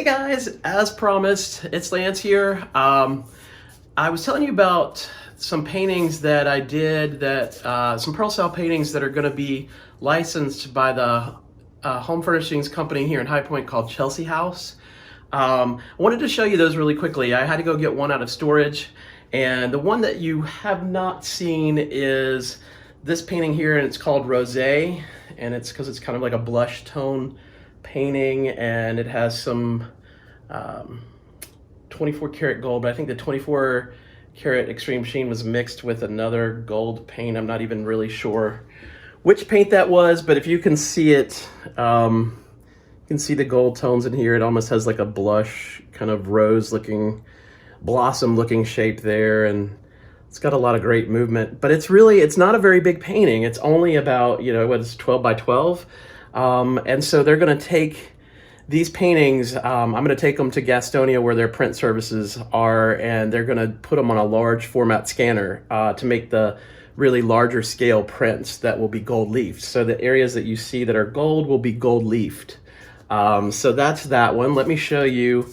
Hey guys, as promised, it's Lance here. I was telling you about some paintings that I did, some pearl cell paintings that are going to be licensed by the home furnishings company here in High Point called Chelsea House. I wanted to show you those really quickly. I had to go get one out of storage, and the one that you have not seen is this painting here, and it's called Rosé, and it's because it's kind of like a blush tone painting, and it has some 24 karat gold, but I think the 24 karat extreme sheen was mixed with another gold paint. I'm not even really sure which paint that was, but if you can see it, you can see the gold tones in here. It almost has like a blush kind of rose looking, blossom looking shape there, and it's got a lot of great movement, but it's not a very big painting. It's only about, what is 12 by 12. And so they're going to take these paintings, I'm going to take them to Gastonia where their print services are, and they're going to put them on a large format scanner to make the really larger scale prints that will be gold leafed. So the areas that you see that are gold will be gold leafed. So that's that one. Let me show you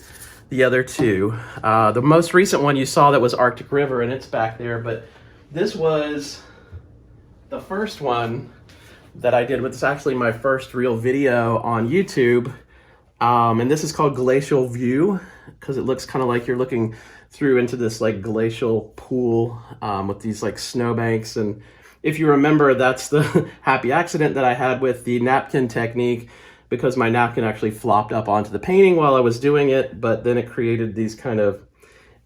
the other two. The most recent one you saw that was Arctic River, and it's back there, but this was the first one that I did, but it's actually my first real video on YouTube. And this is called Glacial View, because it looks kind of like you're looking through into this like glacial pool with these like snowbanks. And if you remember, that's the happy accident that I had with the napkin technique, because my napkin actually flopped up onto the painting while I was doing it, but then it created these kind of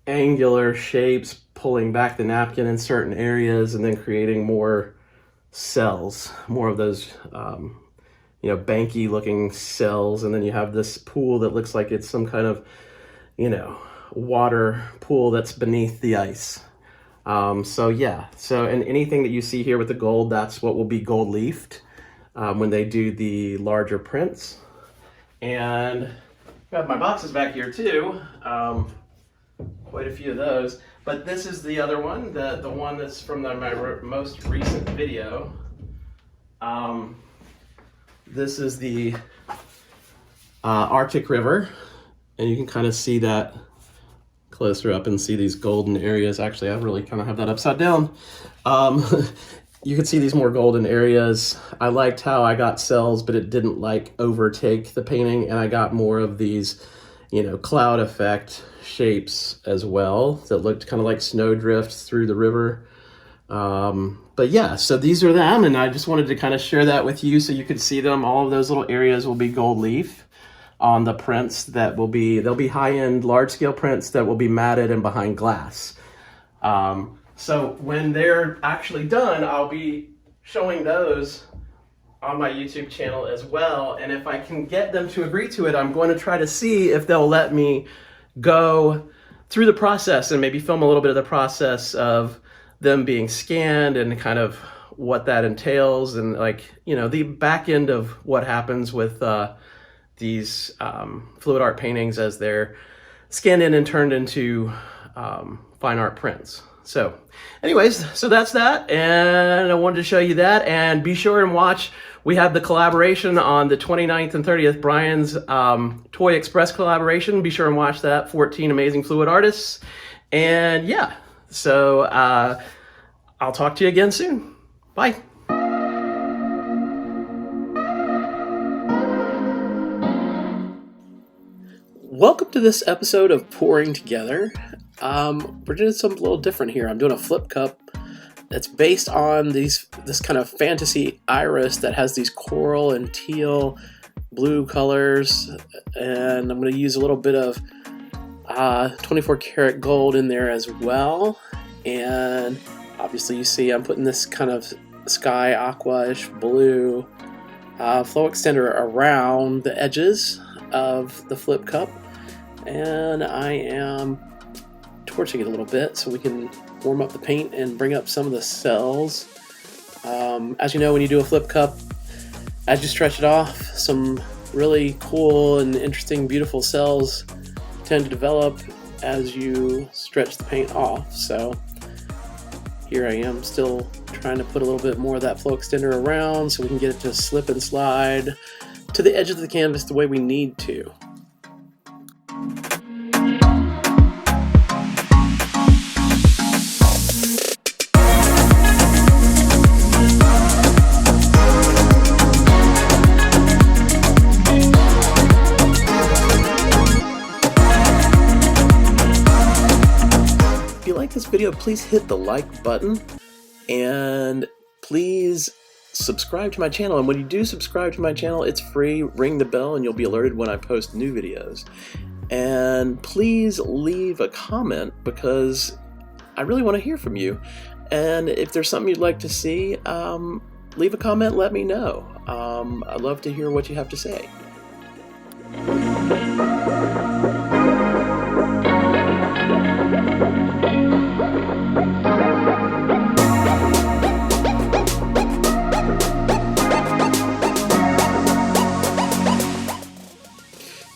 angular shapes, pulling back the napkin in certain areas and then creating more cells, more of those banky looking cells, and then you have this pool that looks like it's some kind of water pool that's beneath the ice. And anything that you see here with the gold, that's what will be gold leafed when they do the larger prints. And I have my boxes back here too, quite a few of those. But this is the other one, the one that's from my most recent video. This is the Arctic River, and you can kind of see that closer up and see these golden areas. Actually, I really kind of have that upside down. You can see these more golden areas. I liked how I got cells, but it didn't overtake the painting, and I got more of these cloud effect shapes as well that looked kind of like snowdrift through the river. But yeah, so these are them, and I just wanted to kind of share that with you so you could see them. All of those little areas will be gold leaf on the prints that they'll be high-end, large-scale prints that will be matted and behind glass. So when they're actually done, I'll be showing those on my YouTube channel as well, and if I can get them to agree to it, I'm going to try to see if they'll let me go through the process and maybe film a little bit of the process of them being scanned and kind of what that entails, and the back end of what happens with these fluid art paintings as they're scanned in and turned into fine art prints. So anyways, so that's that, and I wanted to show you that, and be sure and watch. We have the collaboration on the 29th and 30th, Brian's Toy Express collaboration. Be sure and watch that, 14 amazing fluid artists. And yeah, so I'll talk to you again soon. Bye. Welcome to this episode of Pouring Together. We're doing something a little different here. I'm doing a flip cup that's based on this kind of fantasy iris that has these coral and teal blue colors, and I'm going to use a little bit of 24 karat gold in there as well. And obviously you see I'm putting this kind of sky aqua-ish blue flow extender around the edges of the flip cup, and I am torching it a little bit so we can warm up the paint and bring up some of the cells. As you know, when you do a flip cup, as you stretch it off, some really cool and interesting, beautiful cells tend to develop as you stretch the paint off. So here I am still trying to put a little bit more of that flow extender around so we can get it to slip and slide to the edge of the canvas the way we need to. If you like this video, please hit the like button and please subscribe to my channel. And when you do subscribe to my channel, it's free. Ring the bell and you'll be alerted when I post new videos. And please leave a comment because I really want to hear from you. And if there's something you'd like to see, leave a comment, let me know. I'd love to hear what you have to say.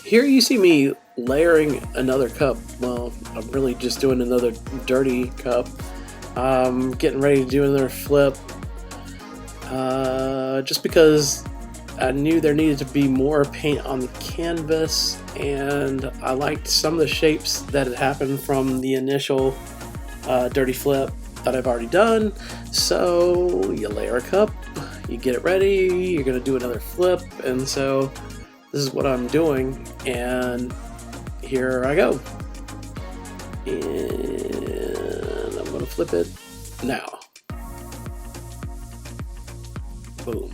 Here you see me layering another cup. Well, I'm really just doing another dirty cup. Getting ready to do another flip. Just because I knew there needed to be more paint on the canvas, and I liked some of the shapes that had happened from the initial dirty flip that I've already done. So you layer a cup, you get it ready, you're gonna do another flip, and so this is what I'm doing, and here I go. And I'm gonna flip it now. Boom.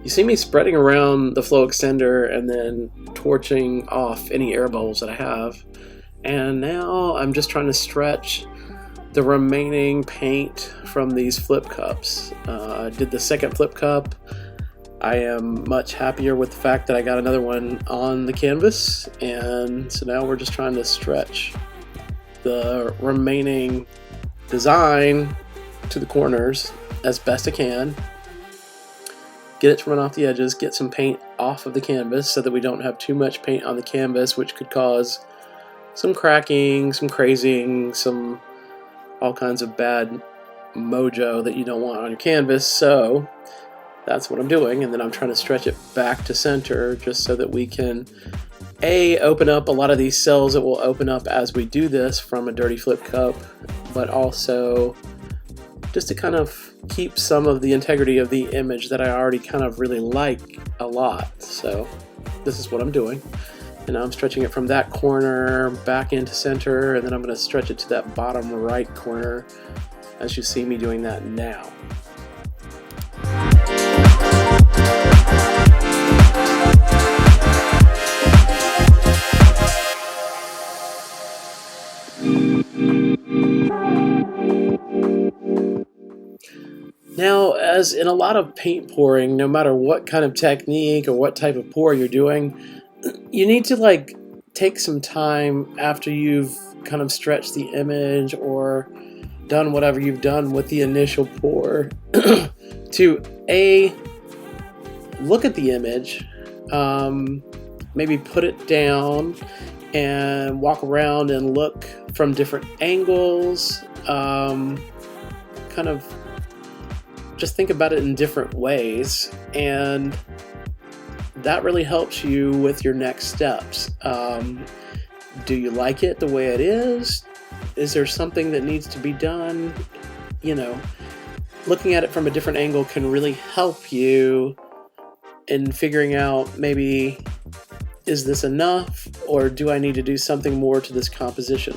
You see me spreading around the flow extender and then torching off any air bubbles that I have. And now I'm just trying to stretch the remaining paint from these flip cups. I did the second flip cup. I am much happier with the fact that I got another one on the canvas. And so now we're just trying to stretch the remaining design to the corners as best I can. Get it to run off the edges, get some paint off of the canvas so that we don't have too much paint on the canvas, which could cause some cracking, some crazing, some all kinds of bad mojo that you don't want on your canvas. So that's what I'm doing, and then I'm trying to stretch it back to center just so that we can open up a lot of these cells that will open up as we do this from a dirty flip cup, but also just to kind of keep some of the integrity of the image that I already kind of really like a lot. So this is what I'm doing. And now I'm stretching it from that corner back into center, and then I'm going to stretch it to that bottom right corner as you see me doing that now. Now, as in a lot of paint pouring, no matter what kind of technique or what type of pour you're doing, you need to take some time after you've kind of stretched the image or done whatever you've done with the initial pour to look at the image, maybe put it down and walk around and look from different angles, kind of just think about it in different ways, and that really helps you with your next steps. Do you like it the way it is? Is there something that needs to be done? You know, looking at it from a different angle can really help you in figuring out, maybe, is this enough, or do I need to do something more to this composition?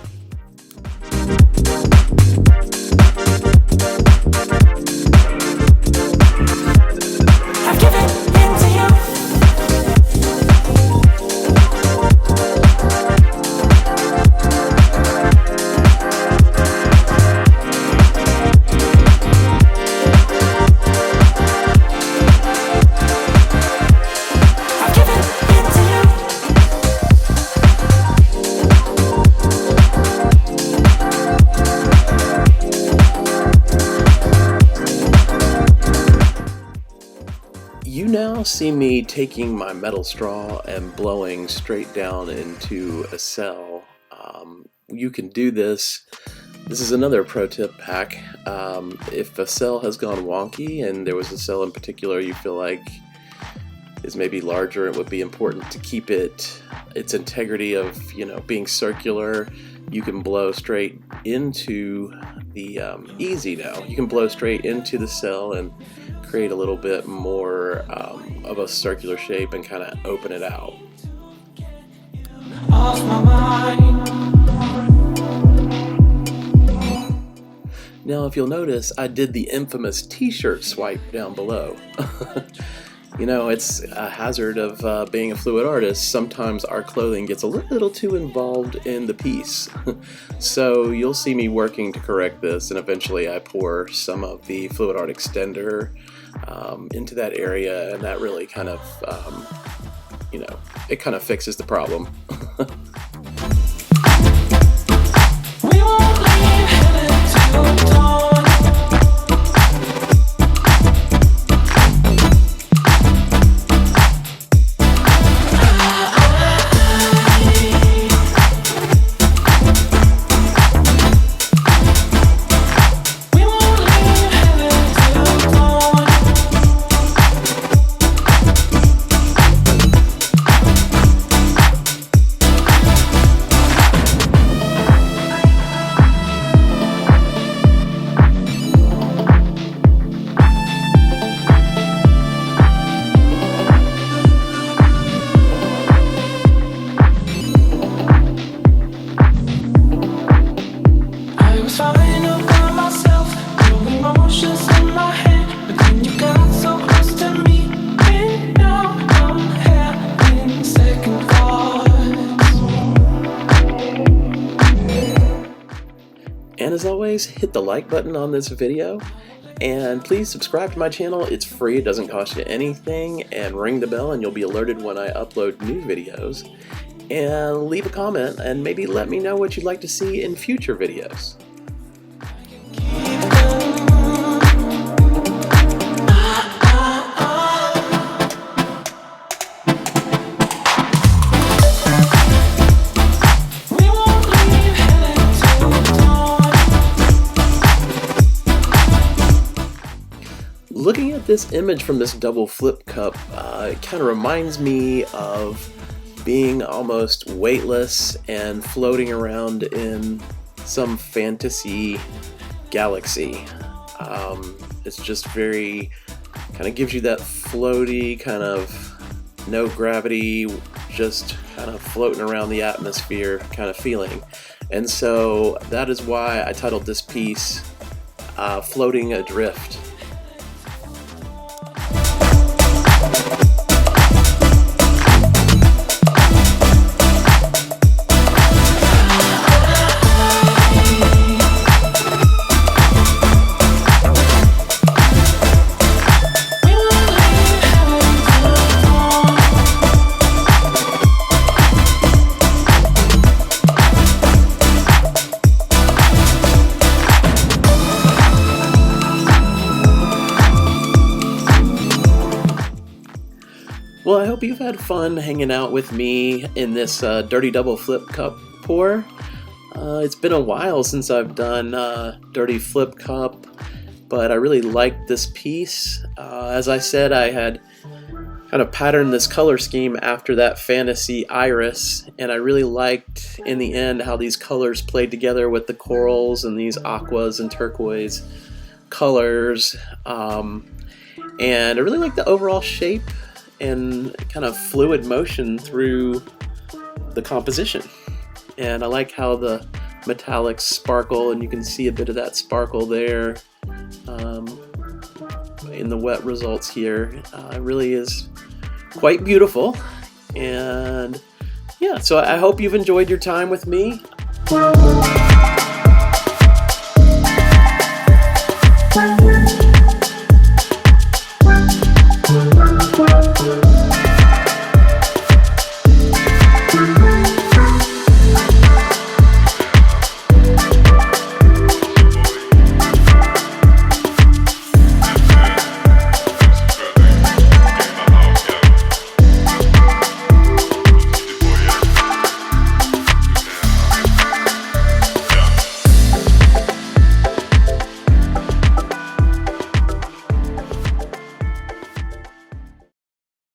now see me taking my metal straw and blowing straight down into a cell. You can do this. This is another pro tip hack. If a cell has gone wonky and there was a cell in particular you feel like is maybe larger, it would be important to keep its integrity of being circular. You can blow straight into the easy now. You can blow straight into the cell and create a little bit more of a circular shape and kind of open it out. Off my mind. Now, if you'll notice, I did the infamous t-shirt swipe down below. It's a hazard of being a fluid artist. Sometimes our clothing gets a little too involved in the piece. So you'll see me working to correct this, and eventually I pour some of the fluid art extender into that area, and that really kind of, it kind of fixes the problem. And as always, hit the like button on this video, and please subscribe to my channel. It's free, it doesn't cost you anything, and ring the bell and you'll be alerted when I upload new videos. And leave a comment and maybe let me know what you'd like to see in future videos. Looking at this image from this double flip cup, it kind of reminds me of being almost weightless and floating around in some fantasy galaxy. It's just very, kind of gives you that floaty, kind of no gravity, just kind of floating around the atmosphere kind of feeling. And so that is why I titled this piece Floating Adrift. Well, I hope you've had fun hanging out with me in this dirty double flip cup pour. It's been a while since I've done dirty flip cup, but I really liked this piece. As I said, I had kind of patterned this color scheme after that fantasy iris, and I really liked in the end how these colors played together with the corals and these aquas and turquoise colors. And I really liked the overall shape and kind of fluid motion through the composition. And I like how the metallics sparkle, and you can see a bit of that sparkle there in the wet results here. It really is quite beautiful. And yeah, so I hope you've enjoyed your time with me.